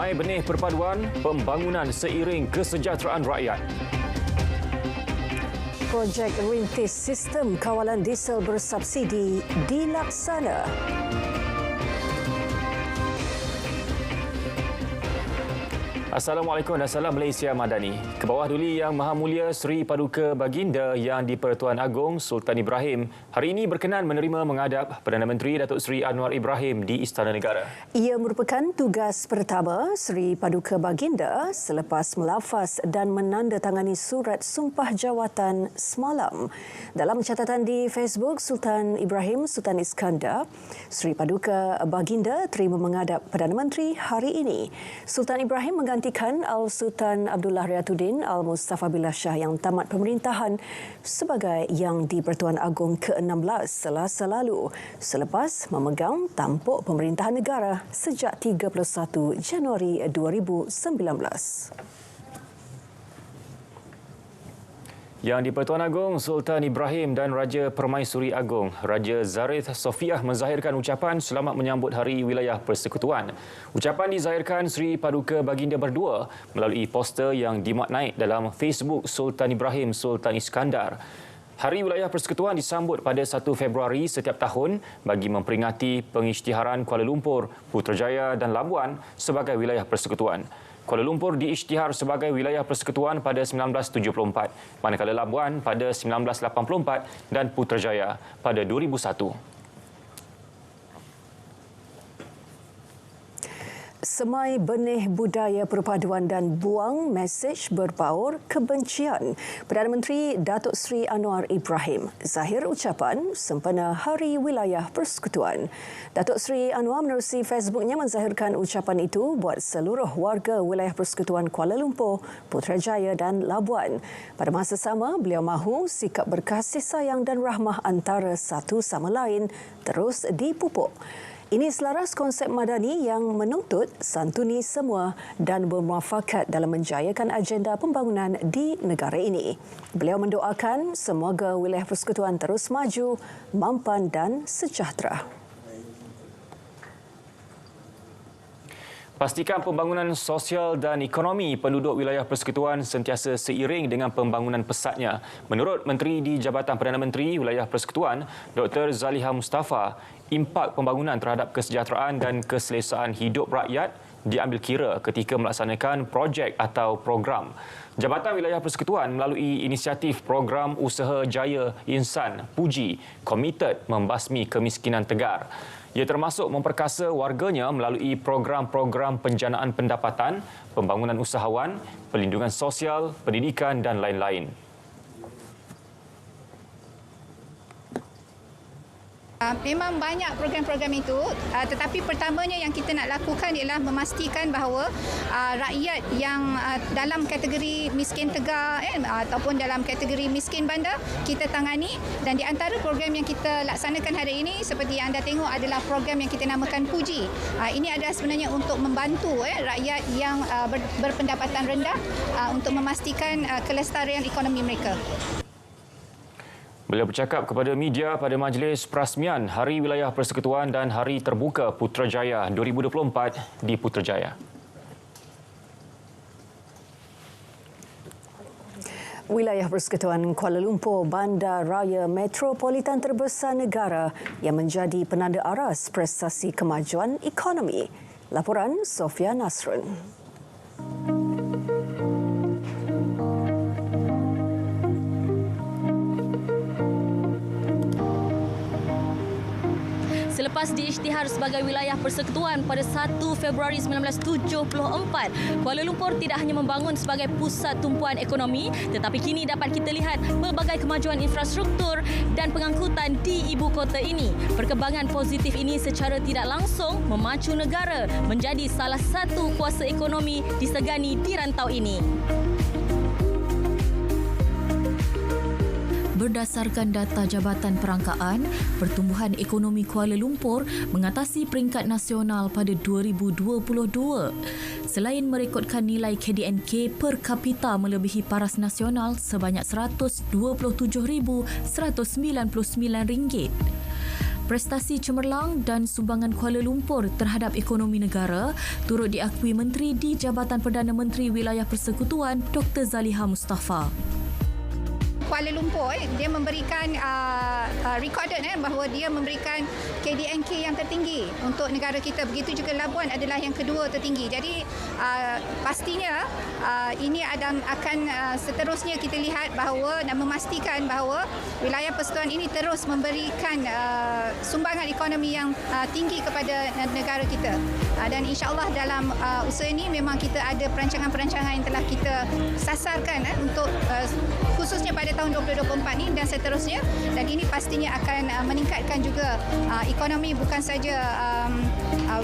Semai benih perpaduan pembangunan seiring kesejahteraan rakyat. Projek rintis sistem kawalan diesel bersubsidi dilaksana. Assalamualaikum dan salam Malaysia Madani. Ke bawah Duli Yang Maha Mulia Seri Paduka Baginda Yang di-Pertuan Agong Sultan Ibrahim hari ini berkenan menerima menghadap Perdana Menteri Datuk Seri Anwar Ibrahim di Istana Negara. Ia merupakan tugas pertama Seri Paduka Baginda selepas melafaz dan menandatangani surat sumpah jawatan semalam. Dalam catatan di Facebook Sultan Ibrahim Sultan Iskandar, Seri Paduka Baginda terima menghadap Perdana Menteri hari ini. Sultan Ibrahim menggantikan Al-Sultan Abdullah Riyatuddin Al-Mustafa Billah Shah yang tamat pemerintahan sebagai Yang di-Pertuan Agong ke-16 Selasa lalu selepas memegang tampuk pemerintahan negara sejak 31 Januari 2019. Yang di-Pertuan Agong Sultan Ibrahim dan Raja Permaisuri Agong Raja Zarith Sofiah menzahirkan ucapan selamat menyambut Hari Wilayah Persekutuan. Ucapan dizahirkan Seri Paduka Baginda berdua melalui poster yang dimuat naik dalam Facebook Sultan Ibrahim Sultan Iskandar. Hari Wilayah Persekutuan disambut pada 1 Februari setiap tahun bagi memperingati pengisytiharan Kuala Lumpur, Putrajaya dan Labuan sebagai wilayah persekutuan. Kuala Lumpur diisytihar sebagai wilayah persekutuan pada 1974, manakala Labuan pada 1984 dan Putrajaya pada 2001. Semai benih budaya perpaduan dan buang mesej berbaur kebencian. Perdana Menteri Datuk Seri Anwar Ibrahim zahir ucapan sempena Hari Wilayah Persekutuan. Datuk Seri Anwar menerusi Facebooknya menzahirkan ucapan itu buat seluruh warga wilayah Persekutuan Kuala Lumpur, Putrajaya dan Labuan. Pada masa sama, beliau mahu sikap berkasih sayang dan rahmah antara satu sama lain terus dipupuk. Ini selaras konsep Madani yang menuntut santuni semua dan bermuafakat dalam menjayakan agenda pembangunan di negara ini. Beliau mendoakan semoga wilayah persekutuan terus maju, mampan dan sejahtera. Pastikan pembangunan sosial dan ekonomi penduduk wilayah persekutuan sentiasa seiring dengan pembangunan pesatnya. Menurut Menteri di Jabatan Perdana Menteri Wilayah Persekutuan, Dr. Zaliha Mustafa, impak pembangunan terhadap kesejahteraan dan keselesaan hidup rakyat diambil kira ketika melaksanakan projek atau program. Jabatan Wilayah Persekutuan melalui inisiatif Program Usaha Jaya Insan Puji komited membasmi kemiskinan tegar. Ia termasuk memperkasa warganya melalui program-program penjanaan pendapatan, pembangunan usahawan, perlindungan sosial, pendidikan dan lain-lain. Memang banyak program-program itu, tetapi pertamanya yang kita nak lakukan ialah memastikan bahawa rakyat yang dalam kategori miskin tegar ataupun dalam kategori miskin bandar kita tangani, dan di antara program yang kita laksanakan hari ini seperti yang anda tengok adalah program yang kita namakan Puji. Ini adalah sebenarnya untuk membantu rakyat yang berpendapatan rendah untuk memastikan kelestarian ekonomi mereka. Beliau bercakap kepada media pada majlis perasmian Hari Wilayah Persekutuan dan Hari Terbuka Putrajaya 2024 di Putrajaya. Wilayah Persekutuan Kuala Lumpur, bandar raya metropolitan terbesar negara yang menjadi penanda aras prestasi kemajuan ekonomi. Laporan Sofia Nasrun. Selepas diisytihar sebagai wilayah persekutuan pada 1 Februari 1974, Kuala Lumpur tidak hanya membangun sebagai pusat tumpuan ekonomi, tetapi kini dapat kita lihat pelbagai kemajuan infrastruktur dan pengangkutan di ibu kota ini. Perkembangan positif ini secara tidak langsung memacu negara menjadi salah satu kuasa ekonomi disegani di rantau ini. Berdasarkan data Jabatan Perangkaan, pertumbuhan ekonomi Kuala Lumpur mengatasi peringkat nasional pada 2022. Selain merekodkan nilai KDNK per kapita melebihi paras nasional sebanyak RM127,199. Prestasi cemerlang dan sumbangan Kuala Lumpur terhadap ekonomi negara turut diakui Menteri di Jabatan Perdana Menteri Wilayah Persekutuan Dr. Zaliha Mustafa. Kuala Lumpur dia memberikan recorded bahawa dia memberikan KDNK yang tertinggi untuk negara kita. Begitu juga Labuan adalah yang kedua tertinggi. Jadi pastinya ini akan seterusnya kita lihat bahawa dan memastikan bahawa wilayah persekutuan ini terus memberikan sumbangan ekonomi yang tinggi kepada negara kita. Dan insya-Allah dalam usaha ini memang kita ada perancangan-perancangan yang telah kita sasarkan untuk khususnya pada tahun 2024 ini dan seterusnya, dan ini pastinya akan meningkatkan juga ekonomi bukan saja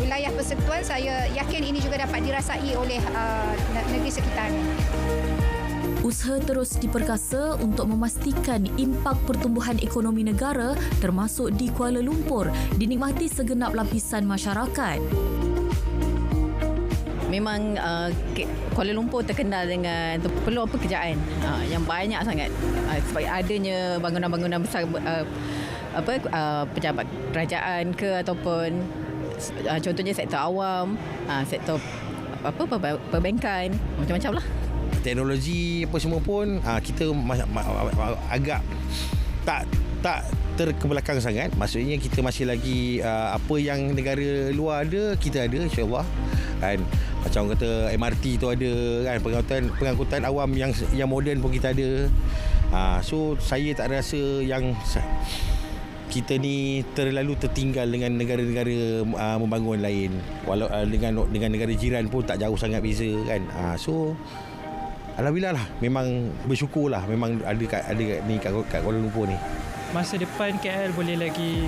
wilayah persekutuan. Saya yakin ini juga dapat dirasai oleh negeri sekitarnya. Usaha terus diperkasa untuk memastikan impak pertumbuhan ekonomi negara termasuk di Kuala Lumpur dinikmati segenap lapisan masyarakat. Memang Kuala Lumpur terkenal dengan peluang pekerjaan yang banyak sangat sebab adanya bangunan-bangunan besar pejabat kerajaan ke ataupun contohnya sektor awam, sektor perbankan, macam-macam lah. Teknologi apa semua pun kita agak tak terkebelakang sangat. Maksudnya kita masih lagi apa yang negara luar ada, kita ada insya-Allah. Kan macam kata MRT tu ada kan, pengangkutan awam yang moden pun kita ada. So saya tak rasa yang kita ni terlalu tertinggal dengan negara-negara membangun lain. Walau dengan negara jiran pun tak jauh sangat beza kan. So alhamdulillah lah, memang bersyukurlah memang ada ni kat Kuala Lumpur ni. Masa depan KL boleh lagi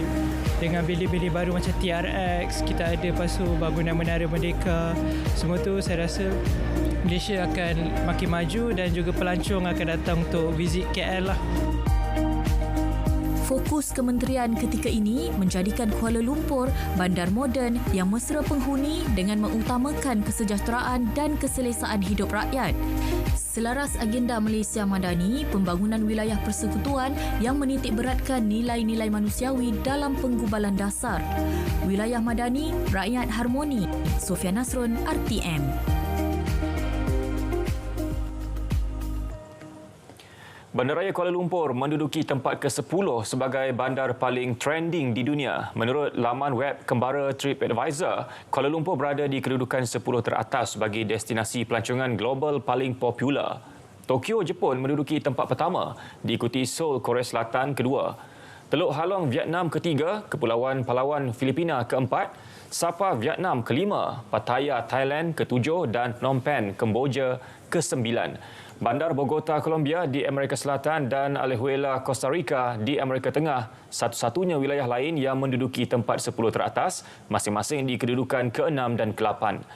dengan bilik-bilik baru macam TRX, kita ada pasu bangunan Menara Merdeka. Semua tu saya rasa Malaysia akan makin maju dan juga pelancong akan datang untuk visit KL lah. Fokus kementerian ketika ini menjadikan Kuala Lumpur bandar moden yang mesra penghuni dengan mengutamakan kesejahteraan dan keselesaan hidup rakyat. Selaras agenda Malaysia Madani, pembangunan wilayah persekutuan yang menitik beratkan nilai-nilai manusiawi dalam penggubalan dasar. Wilayah Madani, rakyat harmoni. Sofia Nasrun, RTM. Bandaraya Kuala Lumpur menduduki tempat ke-10 sebagai bandar paling trending di dunia. Menurut laman web kembara TripAdvisor, Kuala Lumpur berada di kedudukan 10 teratas bagi destinasi pelancongan global paling popular. Tokyo, Jepun menduduki tempat pertama, diikuti Seoul, Korea Selatan kedua. Teluk Halong, Vietnam ketiga, Kepulauan Palawan, Filipina keempat, Sabah, Vietnam kelima, Pattaya, Thailand ketujuh dan Phnom Penh, Kemboja kesembilan. Bandar Bogota, Colombia di Amerika Selatan dan Alajuela, Costa Rica di Amerika Tengah satu-satunya wilayah lain yang menduduki tempat 10 teratas, masing-masing di kedudukan ke-6 dan ke-8.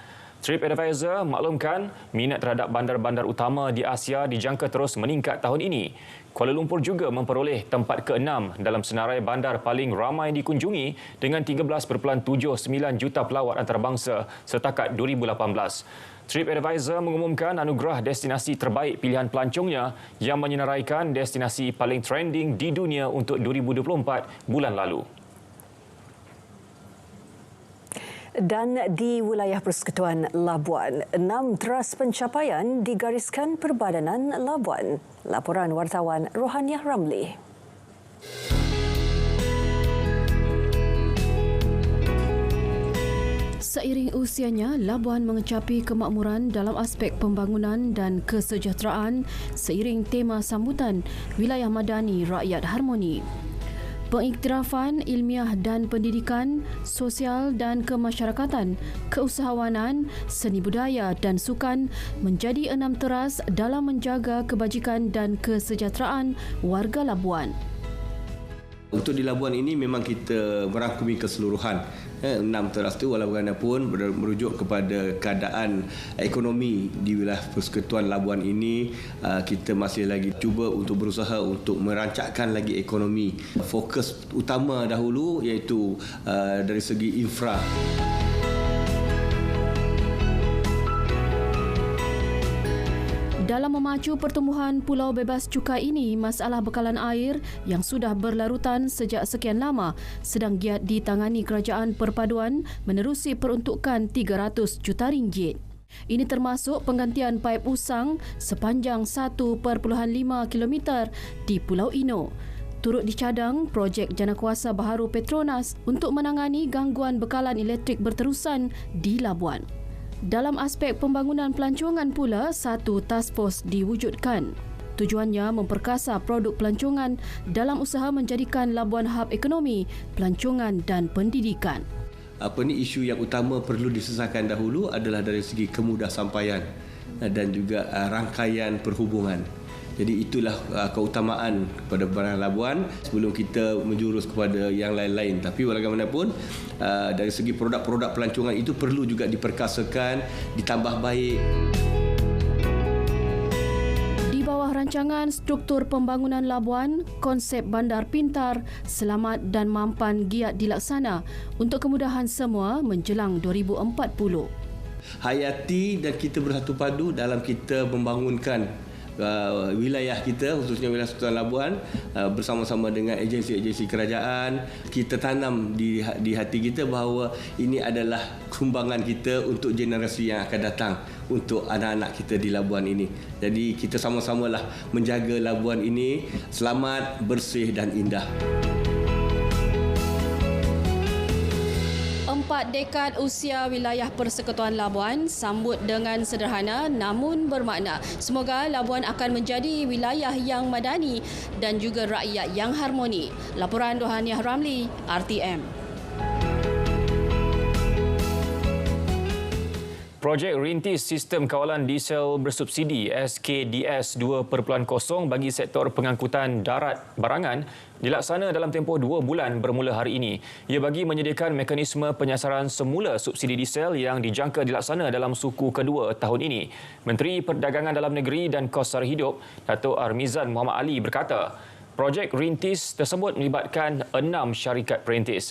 TripAdvisor maklumkan minat terhadap bandar-bandar utama di Asia dijangka terus meningkat tahun ini. Kuala Lumpur juga memperoleh tempat ke-6 dalam senarai bandar paling ramai dikunjungi dengan 13.79 juta pelawat antarabangsa setakat 2018. TripAdvisor mengumumkan anugerah destinasi terbaik pilihan pelancongnya yang menyenaraikan destinasi paling trending di dunia untuk 2024 bulan lalu. Dan di wilayah Persekutuan Labuan, 6 teras pencapaian digariskan Perbadanan Labuan. Laporan wartawan Rohaniah Ramli. Seiring usianya, Labuan mengecapi kemakmuran dalam aspek pembangunan dan kesejahteraan seiring tema sambutan Wilayah Madani Rakyat Harmoni. Pengiktirafan ilmiah dan pendidikan, sosial dan kemasyarakatan, keusahawanan, seni budaya dan sukan menjadi 6 teras dalam menjaga kebajikan dan kesejahteraan warga Labuan. Untuk di Labuan ini memang kita merangkumi keseluruhan 6 teras itu, walau bagaimanapun merujuk kepada keadaan ekonomi di wilayah Persekutuan Labuan ini, kita masih lagi cuba untuk berusaha untuk merancakkan lagi ekonomi. Fokus utama dahulu iaitu dari segi infra. Dalam memacu pertumbuhan Pulau Bebas Cukai ini, masalah bekalan air yang sudah berlarutan sejak sekian lama sedang giat ditangani Kerajaan Perpaduan menerusi peruntukan 300 juta ringgit. Ini termasuk penggantian paip usang sepanjang 1.5 km di Pulau Ino. Turut dicadang projek Janakuasa Baharu Petronas untuk menangani gangguan bekalan elektrik berterusan di Labuan. Dalam aspek pembangunan pelancongan pula, satu task force diwujudkan. Tujuannya memperkasa produk pelancongan dalam usaha menjadikan Labuan hub ekonomi, pelancongan dan pendidikan. Isu yang utama perlu diselesaikan dahulu adalah dari segi kemudasampaian dan juga rangkaian perhubungan. Jadi itulah keutamaan kepada Barang Labuan sebelum kita menjurus kepada yang lain-lain. Tapi bagaimanapun dari segi produk-produk pelancongan itu perlu juga diperkasakan, ditambah baik. Di bawah rancangan struktur pembangunan Labuan, konsep bandar pintar, selamat dan mampan giat dilaksana untuk kemudahan semua menjelang 2040. Hayati dan kita bersatu padu dalam kita membangunkan wilayah kita, khususnya wilayah Sultan Labuan, bersama-sama dengan agensi-agensi kerajaan. Kita tanam di hati kita bahawa ini adalah sumbangan kita untuk generasi yang akan datang, untuk anak-anak kita di Labuan ini. Jadi kita sama-samalah menjaga Labuan ini selamat, bersih dan indah. 4 dekad usia wilayah Persekutuan Labuan sambut dengan sederhana namun bermakna. Semoga Labuan akan menjadi wilayah yang madani dan juga rakyat yang harmoni. Laporan Dohaniah Ramli, RTM. Projek Rintis Sistem Kawalan Diesel Bersubsidi SKDS 2.0 bagi sektor pengangkutan darat barangan dilaksana dalam tempoh 2 bulan bermula hari ini. Ia bagi menyediakan mekanisme penyasaran semula subsidi diesel yang dijangka dilaksana dalam suku kedua tahun ini. Menteri Perdagangan Dalam Negeri dan Kos Sara Hidup, Dato' Armizan Muhammad Ali berkata, projek Rintis tersebut melibatkan 6 syarikat perintis.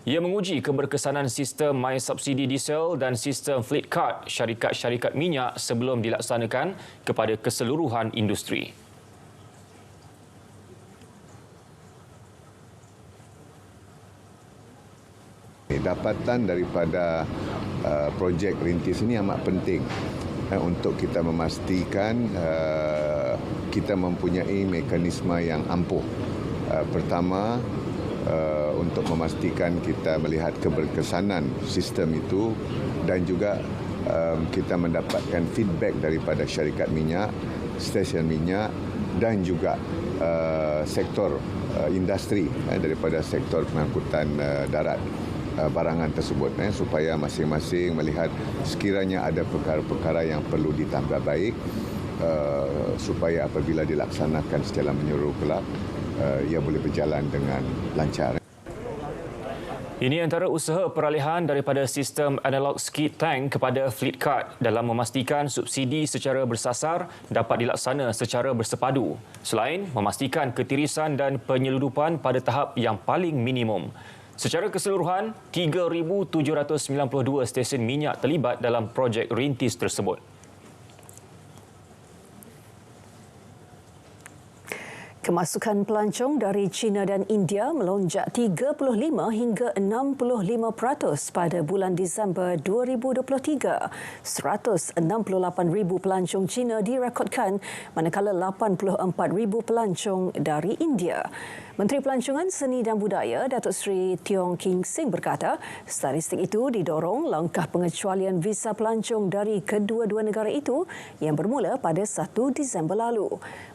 Ia menguji keberkesanan sistem My Subsidi Diesel dan sistem Fleet Card syarikat-syarikat minyak sebelum dilaksanakan kepada keseluruhan industri. Dapatan daripada projek Rintis ini amat penting untuk kita memastikan kita mempunyai mekanisme yang ampuh. Pertama, untuk memastikan kita melihat keberkesanan sistem itu dan juga kita mendapatkan feedback daripada syarikat minyak, stesen minyak dan juga sektor industri daripada sektor pengangkutan darat barangan tersebut supaya masing-masing melihat sekiranya ada perkara-perkara yang perlu ditambah baik supaya apabila dilaksanakan secara menyeluruh kelak ia boleh berjalan dengan lancar. Ini antara usaha peralihan daripada sistem analog skid tank kepada fleet card dalam memastikan subsidi secara bersasar dapat dilaksana secara bersepadu, selain memastikan ketirisan dan penyeludupan pada tahap yang paling minimum. Secara keseluruhan, 3,792 stesen minyak terlibat dalam projek Rintis tersebut. Kemasukan pelancong dari China dan India melonjak 35 hingga 65% pada bulan Disember 2023. 168,000 pelancong China direkodkan manakala 84,000 pelancong dari India. Menteri Pelancongan Seni dan Budaya Datuk Seri Tiong King Sing berkata, statistik itu didorong langkah pengecualian visa pelancong dari kedua-dua negara itu yang bermula pada 1 Disember lalu.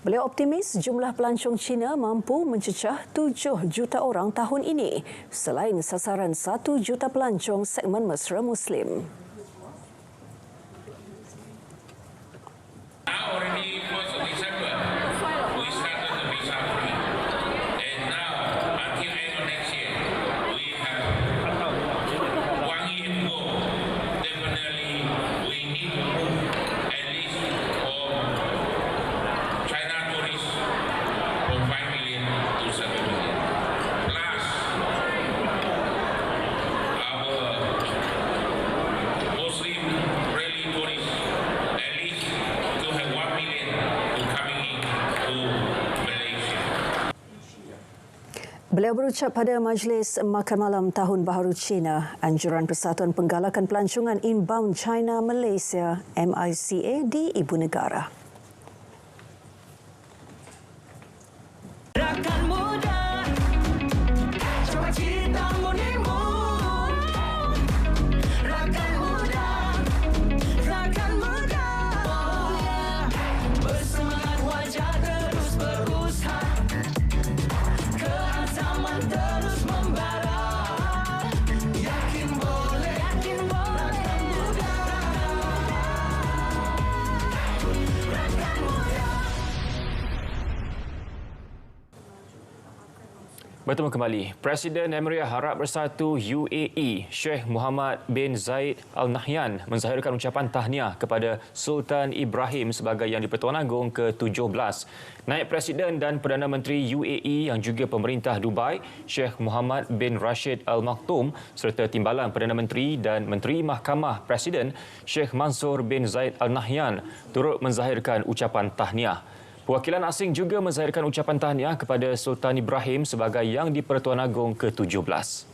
Beliau optimis jumlah pelancong Cina mampu mencecah 7 juta orang tahun ini, selain sasaran 1 juta pelancong segmen mesra Muslim. Beliau berucap pada Majlis Makan Malam Tahun Baharu Cina, Anjuran Persatuan Penggalakan Pelancongan Inbound China Malaysia MICA di Ibu Negara. Rakan muda, coba cerita munimu. Rakan muda, bersemangat wajah terus berusaha. Keazaman terus membara. Yakin boleh, rakan muda. Rakan muda. Bertemu kembali. Presiden Emirat Arab Bersatu UAE, Sheikh Mohammed bin Zayed Al Nahyan menzahirkan ucapan tahniah kepada Sultan Ibrahim sebagai Yang di-Pertuan Agong ke-17. Naib Presiden dan Perdana Menteri UAE yang juga pemerintah Dubai, Sheikh Mohammed bin Rashid Al Maktoum serta Timbalan Perdana Menteri dan Menteri Mahkamah Presiden, Sheikh Mansur bin Zayed Al Nahyan turut menzahirkan ucapan tahniah. Perwakilan asing juga menzahirkan ucapan tahniah kepada Sultan Ibrahim sebagai Yang di-Pertuan Agong ke-17.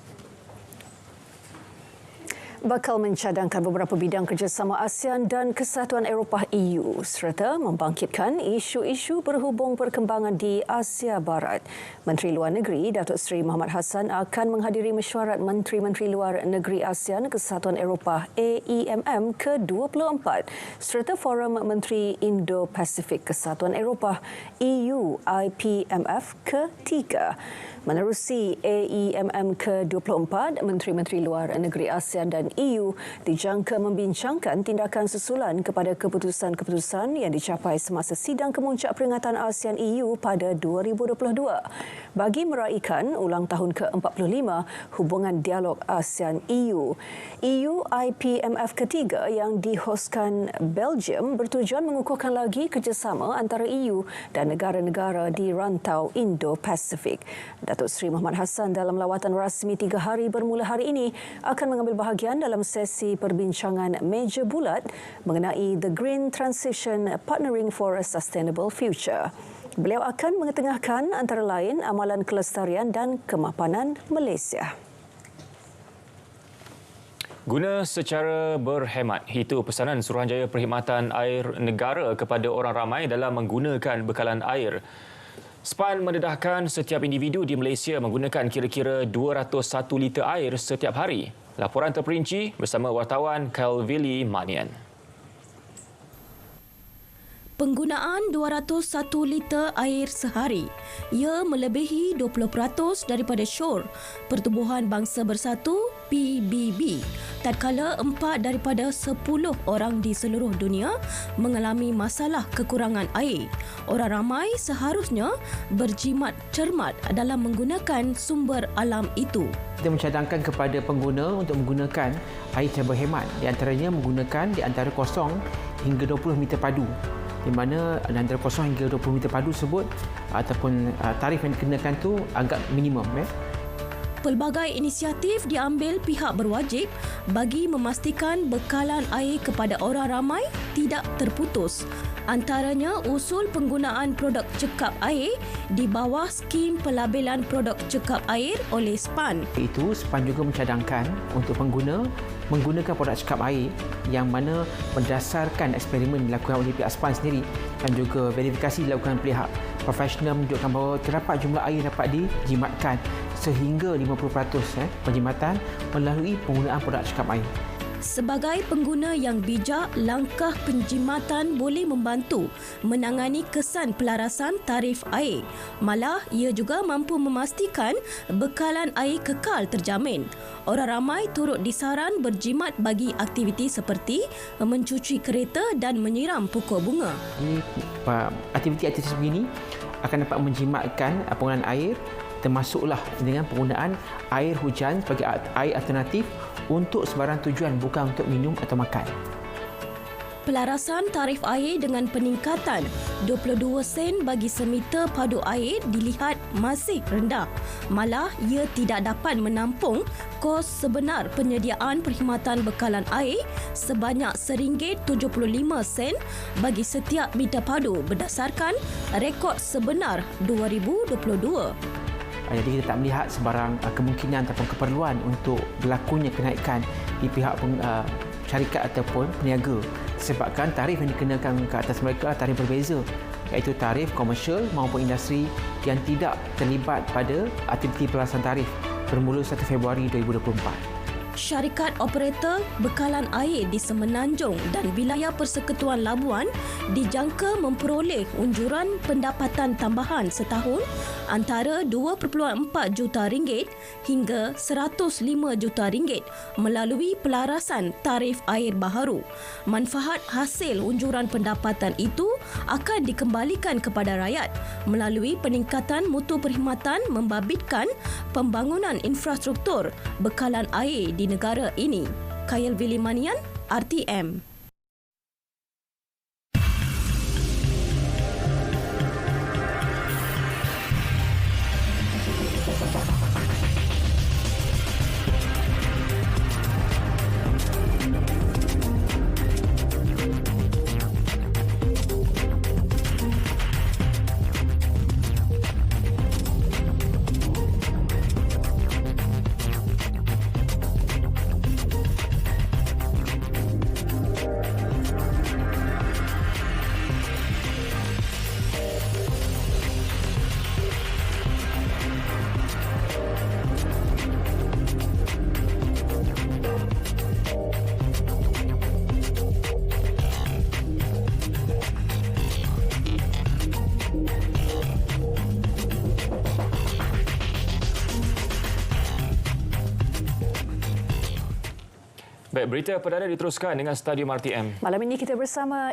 Bakal mencadangkan beberapa bidang kerjasama ASEAN dan Kesatuan Eropah EU serta membangkitkan isu-isu berhubung perkembangan di Asia Barat. Menteri Luar Negeri Datuk Seri Mohamad Hassan akan menghadiri mesyuarat Menteri-Menteri Luar Negeri ASEAN Kesatuan Eropah AEMM ke-24 serta Forum Menteri Indo-Pasifik Kesatuan Eropah EU IPMF ke-3. Menerusi AEMM ke-24, Menteri-Menteri Luar Negeri ASEAN dan EU dijangka membincangkan tindakan susulan kepada keputusan-keputusan yang dicapai semasa sidang kemuncak peringatan ASEAN EU pada 2022 bagi meraihkan ulang tahun ke-45 hubungan dialog ASEAN-EU. EU IPMF ketiga yang dihoskan Belgium bertujuan mengukuhkan lagi kerjasama antara EU dan negara-negara di rantau Indo-Pasifik. Datuk Seri Mohamad Hassan dalam lawatan rasmi 3 hari bermula hari ini akan mengambil bahagian dalam sesi perbincangan meja bulat mengenai The Green Transition Partnering for a Sustainable Future. Beliau akan mengetengahkan antara lain amalan kelestarian dan kemapanan Malaysia. Guna secara berhemat, itu pesanan Suruhanjaya Perkhidmatan Air Negara kepada orang ramai dalam menggunakan bekalan air. SPAN mendedahkan setiap individu di Malaysia menggunakan kira-kira 201 liter air setiap hari. Laporan terperinci bersama wartawan Calvili Manian. Penggunaan 201 liter air sehari. Ia melebihi 20% daripada SURE, Pertubuhan Bangsa Bersatu PBB. Tatkala 4 daripada 10 orang di seluruh dunia mengalami masalah kekurangan air. Orang ramai seharusnya berjimat cermat dalam menggunakan sumber alam itu. Kita mencadangkan kepada pengguna untuk menggunakan air secara berhemat, di antaranya menggunakan di antara 0 hingga 20 meter padu, di mana antara 0 hingga 20 meter padu tersebut ataupun tarif yang dikenakan tu agak minimum. Pelbagai inisiatif diambil pihak berwajib bagi memastikan bekalan air kepada orang ramai tidak terputus. Antaranya usul penggunaan produk cekap air di bawah skim pelabelan produk cekap air oleh SPAN. Itu SPAN juga mencadangkan untuk pengguna menggunakan produk cekap air yang mana berdasarkan eksperimen dilakukan oleh pihak SPAN sendiri dan juga verifikasi dilakukan oleh pihak profesional menunjukkan bahawa terdapat jumlah air dapat dijimatkan sehingga 50% penjimatan melalui penggunaan produk cekap air. Sebagai pengguna yang bijak, langkah penjimatan boleh membantu menangani kesan pelarasan tarif air. Malah, ia juga mampu memastikan bekalan air kekal terjamin. Orang ramai turut disaran berjimat bagi aktiviti seperti mencuci kereta dan menyiram pokok bunga. Aktiviti-aktiviti begini akan dapat menjimatkan penggunaan air, termasuklah dengan penggunaan air hujan sebagai air alternatif untuk sebarang tujuan, bukan untuk minum atau makan. Pelarasan tarif air dengan peningkatan 22 sen bagi semeter padu air dilihat masih rendah. Malah, ia tidak dapat menampung kos sebenar penyediaan perkhidmatan bekalan air sebanyak RM1.75 bagi setiap meter padu berdasarkan rekod sebenar 2022. Jadi kita tak melihat sebarang kemungkinan ataupun keperluan untuk berlakunya kenaikan di pihak syarikat ataupun peniaga, sebabkan tarif yang dikenakan ke atas mereka adalah tarif berbeza, iaitu tarif komersial maupun industri yang tidak terlibat pada aktiviti pelaksanaan tarif bermula 1 Februari 2024. Syarikat operator bekalan air di Semenanjung dan wilayah Persekutuan Labuan dijangka memperoleh unjuran pendapatan tambahan setahun antara 2.4 juta ringgit hingga 105 juta ringgit melalui pelarasan tarif air baharu. Manfaat hasil unjuran pendapatan itu akan dikembalikan kepada rakyat melalui peningkatan mutu perkhidmatan membabitkan pembangunan infrastruktur bekalan air di negara ini. Khaiyal Vilimanian, RTM. Baik, berita perdana diteruskan dengan Stadium RTM. Malam ini kita bersama